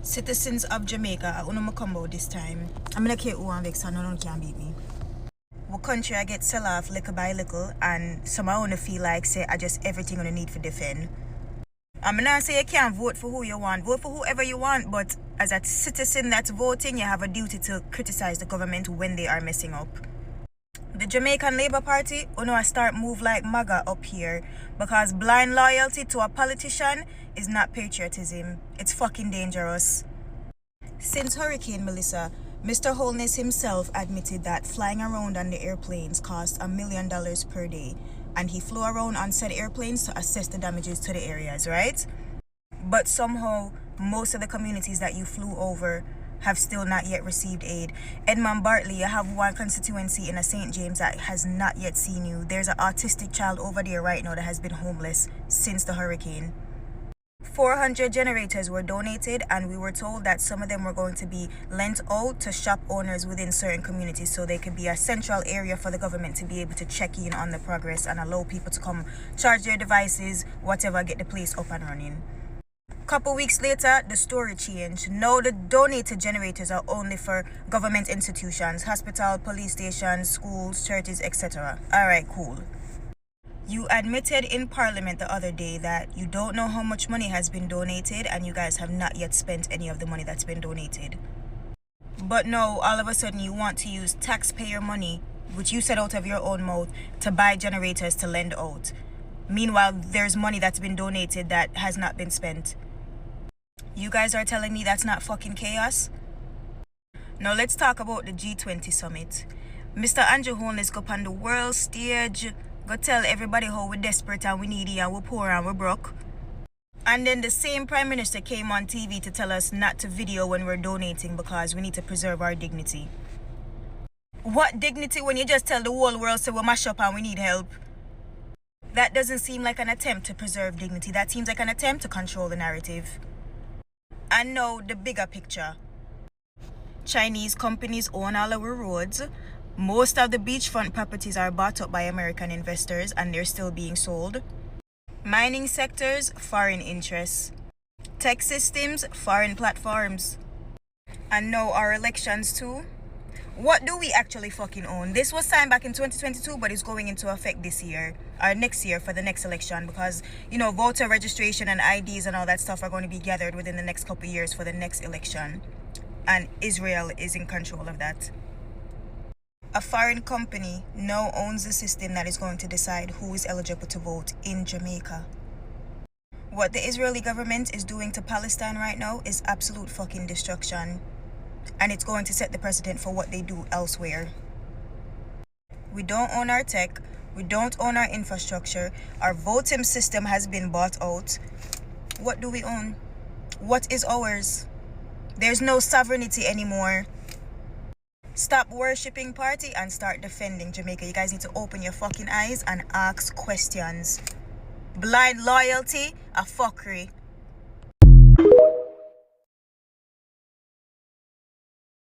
Citizens of Jamaica, I want to come out this time. I'm going to care who I'm vexed, so no one can beat me. What country I get sell off little by little, and some I want to feel like say I just everything on the need for defend. I'm not say you can't vote for who you want, vote for whoever you want, but as a citizen that's voting, you have a duty to criticize the government when they are messing up. The Jamaican Labour Party, I start move like Maga up here, because blind loyalty to a politician is not patriotism. It's fucking dangerous. Since Hurricane Melissa, Mr. Holness himself admitted that flying around on the airplanes cost $1 million per day, and he flew around on said airplanes to assess the damages to the areas, right? But somehow, most of the communities that you flew over have still not yet received aid. Edmund Bartley, you have one constituency in a St. James that has not yet seen you. There's an autistic child over there right now that has been homeless since the hurricane. 400 generators were donated, and we were told that some of them were going to be lent out to shop owners within certain communities so they could be a central area for the government to be able to check in on the progress and allow people to come charge their devices, whatever, get the place up and running. Couple weeks later, the story changed. Now the donated generators are only for government institutions, hospital, police stations, schools, churches, etc. Alright, cool. You admitted in Parliament the other day that you don't know how much money has been donated and you guys have not yet spent any of the money that's been donated. But no, all of a sudden you want to use taxpayer money, which you said out of your own mouth, to buy generators to lend out. Meanwhile, there's money that's been donated that has not been spent. You guys are telling me that's not fucking chaos? Now let's talk about the G20 summit. Mr. Andrew Holness go on the world stage, go tell everybody how we're desperate and we needy and we're poor and we're broke. And then the same Prime Minister came on TV to tell us not to video when we're donating because we need to preserve our dignity. What dignity when you just tell the whole world so we mash up and we need help? That doesn't seem like an attempt to preserve dignity. That seems like an attempt to control the narrative. And now the bigger picture. Chinese companies own all our roads. Most of the beachfront properties are bought up by American investors and they're still being sold. Mining sectors, foreign interests. Tech systems, foreign platforms. And now our elections too. What do we actually fucking own? This was signed back in 2022, but it's going into effect this year, or next year for the next election, because, voter registration and IDs and all that stuff are going to be gathered within the next couple of years for the next election. And Israel is in control of that. A foreign company now owns the system that is going to decide who is eligible to vote in Jamaica. What the Israeli government is doing to Palestine right now is absolute fucking destruction. And it's going to set the precedent for what they do elsewhere. We don't own our tech. We don't own our infrastructure. Our voting system has been bought out. What do we own? What is ours? There's no sovereignty anymore. Stop worshipping party and start defending Jamaica. You guys need to open your fucking eyes and ask questions. Blind loyalty, a fuckery.